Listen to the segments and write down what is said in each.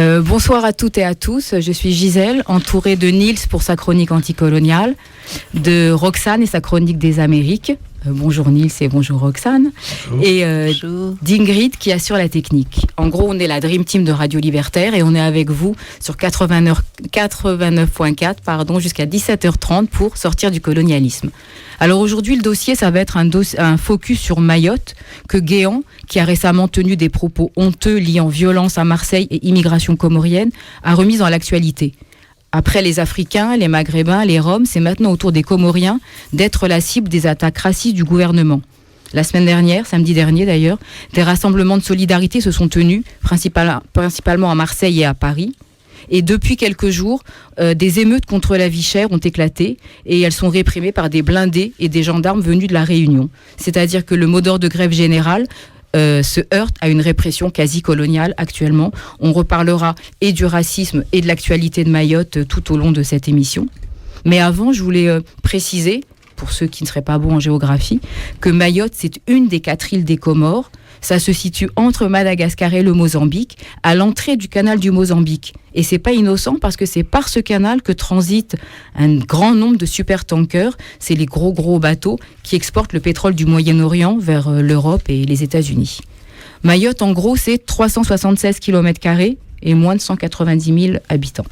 Bonsoir à toutes et à tous, je suis Gisèle, entourée de Niels pour sa chronique anticoloniale, de Roxane et sa chronique des Amériques. Bonjour Niels et bonjour Roxane. Bonjour. Et d'Ingrid qui assure la technique. En gros, on est la Dream Team de Radio Libertaire et on est avec vous sur 89.4 jusqu'à 17h30 pour sortir du colonialisme. Alors aujourd'hui, le dossier, ça va être un focus sur Mayotte, que Guéant, qui a récemment tenu des propos honteux liant violence à Marseille et immigration comorienne, a remis dans l'actualité. Après les Africains, les Maghrébins, les Roms, c'est maintenant au tour des Comoriens d'être la cible des attaques racistes du gouvernement. La semaine dernière, samedi dernier d'ailleurs, des rassemblements de solidarité se sont tenus, principalement à Marseille et à Paris. Et depuis quelques jours, des émeutes contre la vie chère ont éclaté et elles sont réprimées par des blindés et des gendarmes venus de la Réunion. C'est-à-dire que le mot d'ordre de grève générale se heurte à une répression quasi coloniale actuellement. On reparlera et du racisme et de l'actualité de Mayotte tout au long de cette émission. Mais avant, je voulais préciser, pour ceux qui ne seraient pas bons en géographie, que Mayotte, c'est une des 4 îles des Comores. Ça se situe entre Madagascar et le Mozambique, à l'entrée du canal du Mozambique. Et c'est pas innocent parce que c'est par ce canal que transitent un grand nombre de supertankers. C'est les gros bateaux qui exportent le pétrole du Moyen-Orient vers l'Europe et les États-Unis. Mayotte, en gros, c'est 376 km² et moins de 190 000 habitants.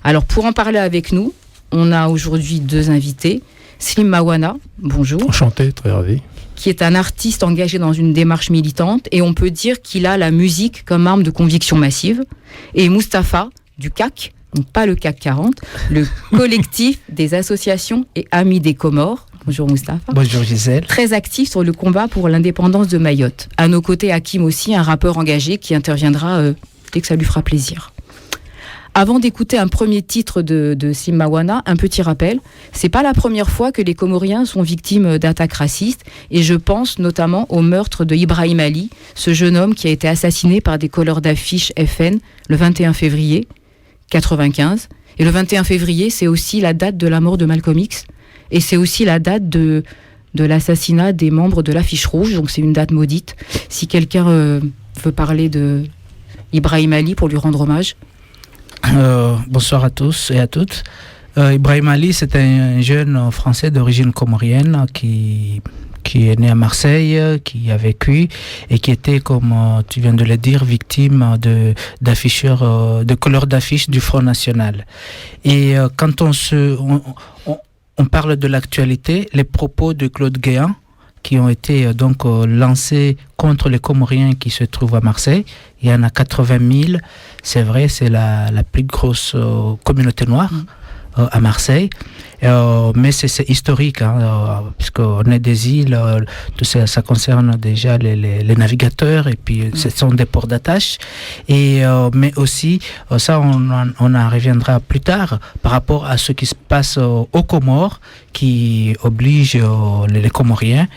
Alors, pour en parler avec nous, on a aujourd'hui 2 invités. Slim Mawana, bonjour. Enchanté, très ravi. Qui est un artiste engagé dans une démarche militante, et on peut dire qu'il a la musique comme arme de conviction massive. Et Mustapha, du CAC, donc pas le CAC 40, le collectif des associations et amis des Comores. Bonjour Mustapha. Bonjour Gisèle. Très actif sur le combat pour l'indépendance de Mayotte. À nos côtés, Hakim aussi, un rappeur engagé qui interviendra dès que ça lui fera plaisir. Avant d'écouter un premier titre de Slim Mawana, un petit rappel. C'est pas la première fois que les Comoriens sont victimes d'attaques racistes, et je pense notamment au meurtre de Ibrahim Ali, ce jeune homme qui a été assassiné par des colleurs d'affiches FN le 21 février 1995. Et le 21 février, c'est aussi la date de la mort de Malcolm X, et c'est aussi la date de l'assassinat des membres de l'Affiche Rouge, donc c'est une date maudite. Si quelqu'un veut parler de Ibrahim Ali pour lui rendre hommage. Bonsoir à tous et à toutes. Ibrahim Ali, c'est un jeune français d'origine comorienne qui est né à Marseille, qui a vécu et qui était, comme tu viens de le dire, victime d'afficheurs, de couleurs d'affiches du Front National. Et quand on parle de l'actualité, les propos de Claude Guéant, qui ont été donc lancés contre les Comoriens qui se trouvent à Marseille. Il y en a 80 000. C'est vrai, c'est la plus grosse communauté noire à Marseille. Mais c'est historique, puisqu'on est des îles, tout ça concerne déjà les navigateurs, et puis ce sont des ports d'attache. Mais aussi, ça on en reviendra plus tard, par rapport à ce qui se passe aux Comores, qui oblige les Comoriens,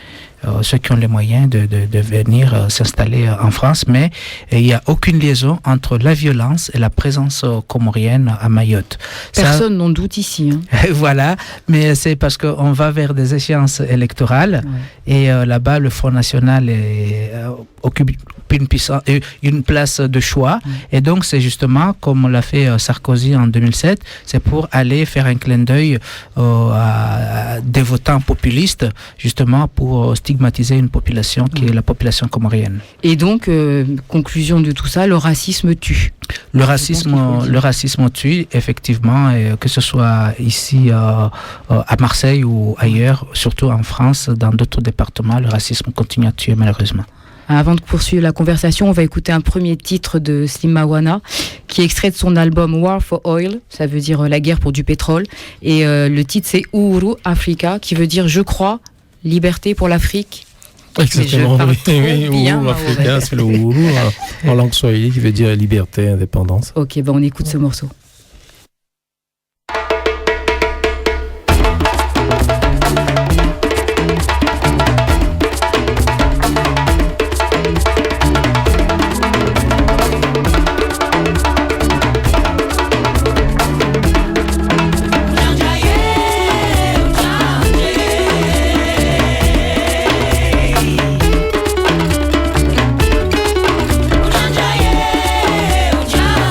ceux qui ont les moyens de venir s'installer en France, mais il n'y a aucune liaison entre la violence et la présence comorienne à Mayotte. Personne n'en doute ici. Voilà, mais c'est parce qu'on va vers des échéances électorales, et là-bas, le Front National occupe une place de choix, et donc c'est justement, comme l'a fait Sarkozy en 2007, c'est pour aller faire un clin d'œil à des votants populistes, justement pour stigmatiser une population qui est la population comorienne. Et donc, conclusion de tout ça, le racisme tue. Le racisme tue, effectivement, et que ce soit ici à Marseille ou ailleurs, surtout en France, dans d'autres départements, le racisme continue à tuer malheureusement. Avant de poursuivre la conversation, on va écouter un premier titre de Slim Mawana, qui est extrait de son album War for Oil, ça veut dire la guerre pour du pétrole, et le titre c'est Uhuru Africa, qui veut dire je crois, liberté pour l'Afrique. Exactement, oui, Uhuru Africa, c'est le Uhuru en langue swahili qui veut dire liberté, indépendance. Ok, on écoute ce morceau.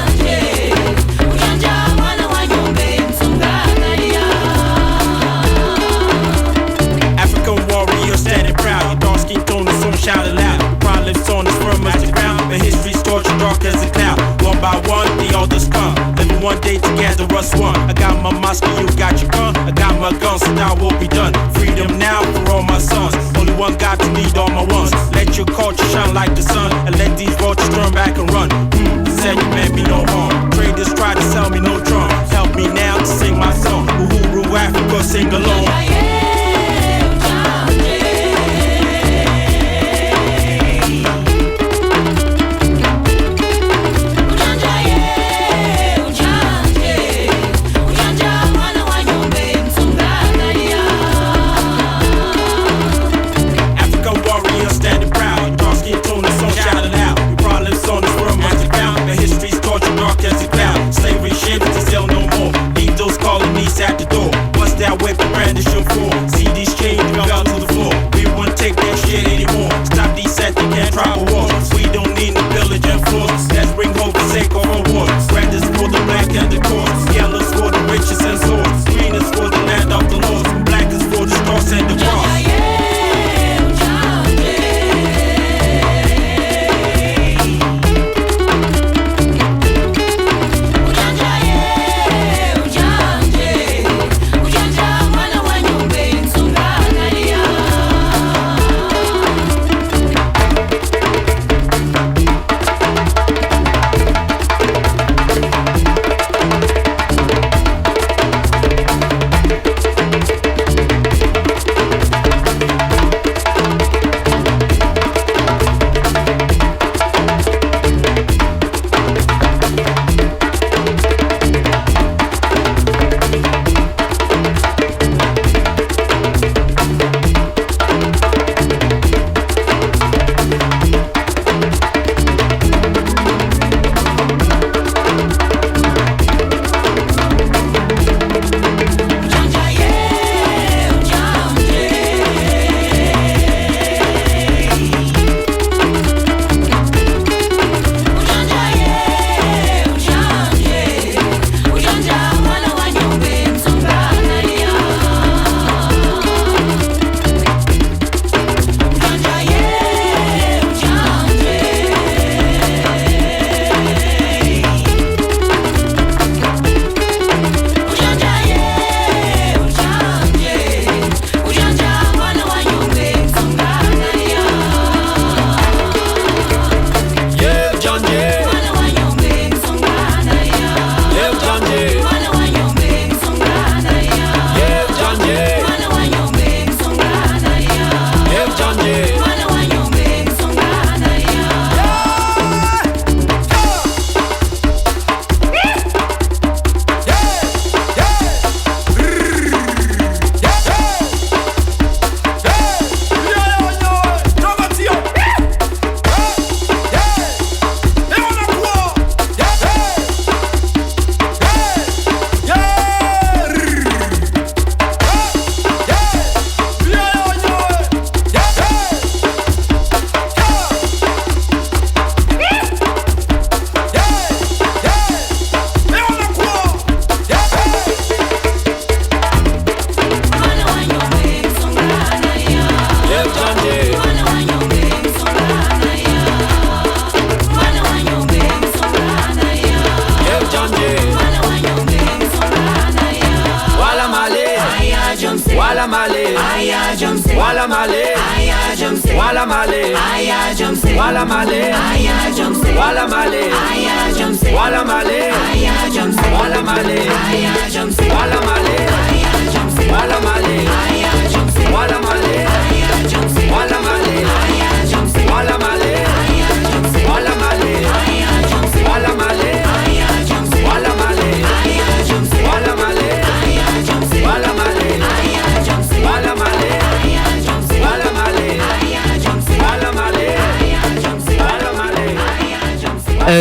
Yeah. My Moscow, you got your gun, I got my gun, so now will be done. Freedom now for all my sons. Only one God to lead all my ones. Let your culture shine like the sun, and let these vultures turn back and run. Said you meant me no harm. Traders try to sell me no drum. Help me now to sing my song. Uhuru Africa, sing along. At the door, what's that weapon brandish your for? See these chains fell to the floor. We won't take that shit anymore. Stop these sets, they can't travel wars. We don't need no pillage and force. Let's bring hope and take our war. Red is for the black and the courts. Yellow's for the riches and swords. Green is for the land of the lords. Black is for the cross and the cross.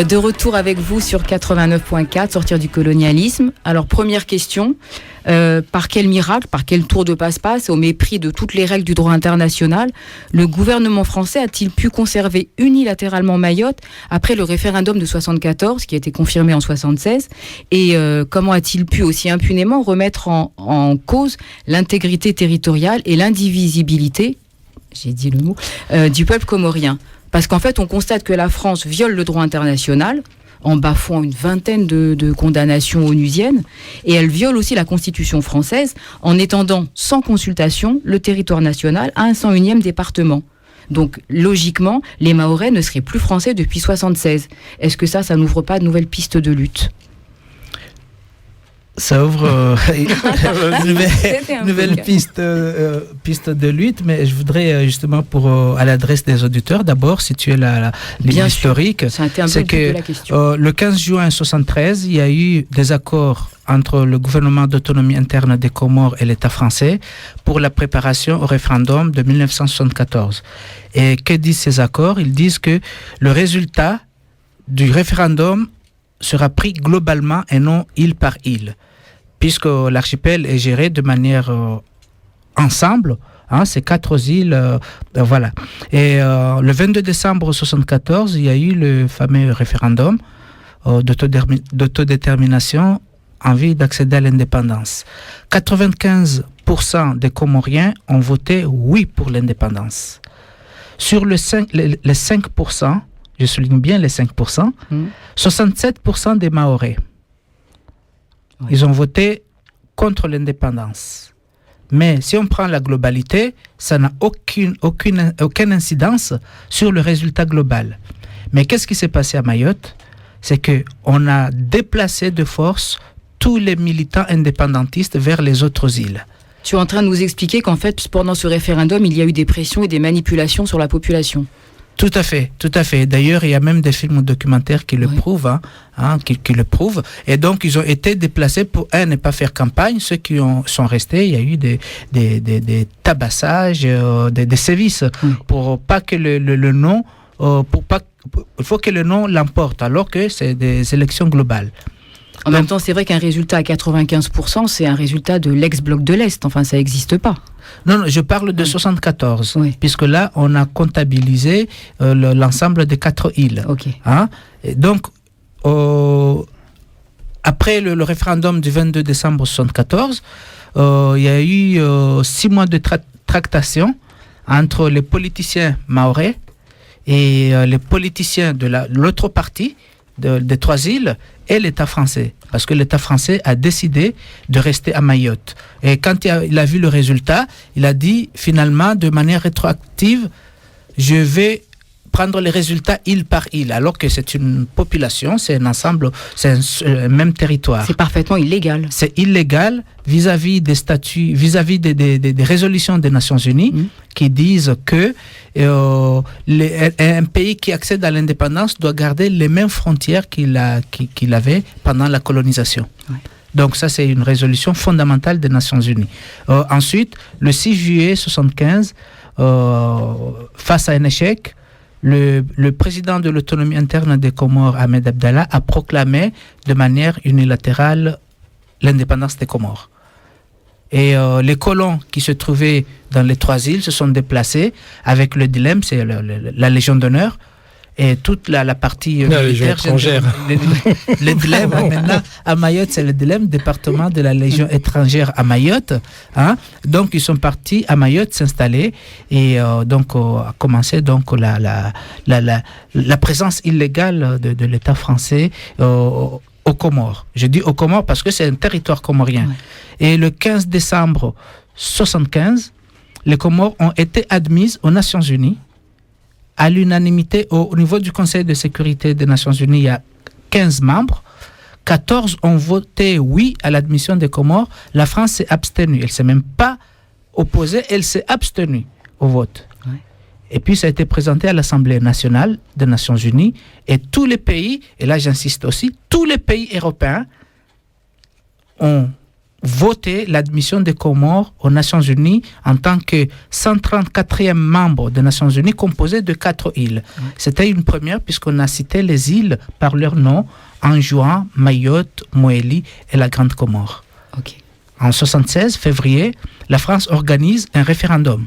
De retour avec vous sur 89.4, sortir du colonialisme. Alors première question, par quel miracle, par quel tour de passe-passe, au mépris de toutes les règles du droit international, le gouvernement français a-t-il pu conserver unilatéralement Mayotte après le référendum de 74 qui a été confirmé en 76, et comment a-t-il pu aussi impunément remettre en cause l'intégrité territoriale et l'indivisibilité, j'ai dit le mot, du peuple comorien? Parce qu'en fait, on constate que la France viole le droit international en bafouant une vingtaine de condamnations onusiennes, et elle viole aussi la Constitution française en étendant sans consultation le territoire national à un 101e département. Donc, logiquement, les Mahorais ne seraient plus français depuis 1976. Est-ce que ça n'ouvre pas de nouvelles pistes de lutte ? Ça ouvre une nouvelle piste de lutte, mais je voudrais justement à l'adresse des auditeurs d'abord situer l'historique. C'est que le 15 juin 1973, il y a eu des accords entre le gouvernement d'autonomie interne des Comores et l'État français pour la préparation au référendum de 1974. Et que disent ces accords ? Ils disent que le résultat du référendum sera pris globalement et non île par île, puisque l'archipel est géré de manière ensemble, c'est 4 îles, voilà. Et le 22 décembre 1974, il y a eu le fameux référendum d'autodétermination en vue d'accéder à l'indépendance. 95% des Comoriens ont voté oui pour l'indépendance. Sur les 5%, je souligne bien les 5%, 67% des Mahorais. Oui. Ils ont voté contre l'indépendance. Mais si on prend la globalité, ça n'a aucune incidence sur le résultat global. Mais qu'est-ce qui s'est passé à Mayotte ? C'est qu'on a déplacé de force tous les militants indépendantistes vers les autres îles. Tu es en train de nous expliquer qu'en fait, pendant ce référendum, il y a eu des pressions et des manipulations sur la population. Tout à fait. D'ailleurs, il y a même des films documentaires qui le prouvent, qui le prouvent. Et donc, ils ont été déplacés pour, ne pas faire campagne. Ceux qui sont restés, il y a eu des tabassages, des sévices, pour pas que le nom, il faut que le nom l'emporte, alors que c'est des élections globales. En même temps, c'est vrai qu'un résultat à 95%, c'est un résultat de l'ex-bloc de l'Est. Enfin, ça n'existe pas. Non, je parle de 74, puisque là, on a comptabilisé l'ensemble des 4 îles. Okay. Et donc, après le référendum du 22 décembre 74, il y a eu 6 mois de tractation entre les politiciens mahorais et les politiciens de l'autre partie des 3 îles et l'État français, parce que l'État français a décidé de rester à Mayotte. Et quand il a vu le résultat, il a dit finalement de manière rétroactive, je vais prendre les résultats île par île, alors que c'est une population, c'est un ensemble, c'est un même territoire. C'est parfaitement illégal. C'est illégal vis-à-vis des statuts, vis-à-vis des résolutions des Nations Unies qui disent que un pays qui accède à l'indépendance doit garder les mêmes frontières qu'il avait pendant la colonisation. Ouais. Donc ça, c'est une résolution fondamentale des Nations Unies. Ensuite, le 6 juillet 1975, face à un échec, le président de l'autonomie interne des Comores, Ahmed Abdallah, a proclamé de manière unilatérale l'indépendance des Comores. Et les colons qui se trouvaient dans les 3 îles se sont déplacés avec le dilemme, c'est la Légion d'honneur, et toute la partie militaire étrangère. Le dilemme, maintenant, à Mayotte, c'est le dilemme, département de la Légion étrangère à Mayotte. Donc, ils sont partis à Mayotte s'installer et donc a commencé donc la présence illégale de l'État français aux Comores. Je dis aux Comores parce que c'est un territoire comorien. Ouais. Et le 15 décembre 1975, les Comores ont été admises aux Nations Unies à l'unanimité. Au niveau du Conseil de sécurité des Nations Unies, il y a 15 membres. 14 ont voté oui à l'admission des Comores. La France s'est abstenue. Elle ne s'est même pas opposée, elle s'est abstenue au vote. Ouais. Et puis, ça a été présenté à l'Assemblée nationale des Nations Unies. Et tous les pays, et là j'insiste aussi, tous les pays européens ont voté l'admission des Comores aux Nations Unies en tant que 134e membre des Nations Unies composé de 4 îles. C'était une première puisqu'on a cité les îles par leur nom, Anjouan, Mayotte, Moélie et la Grande Comore. Okay. En 76, février, la France organise un référendum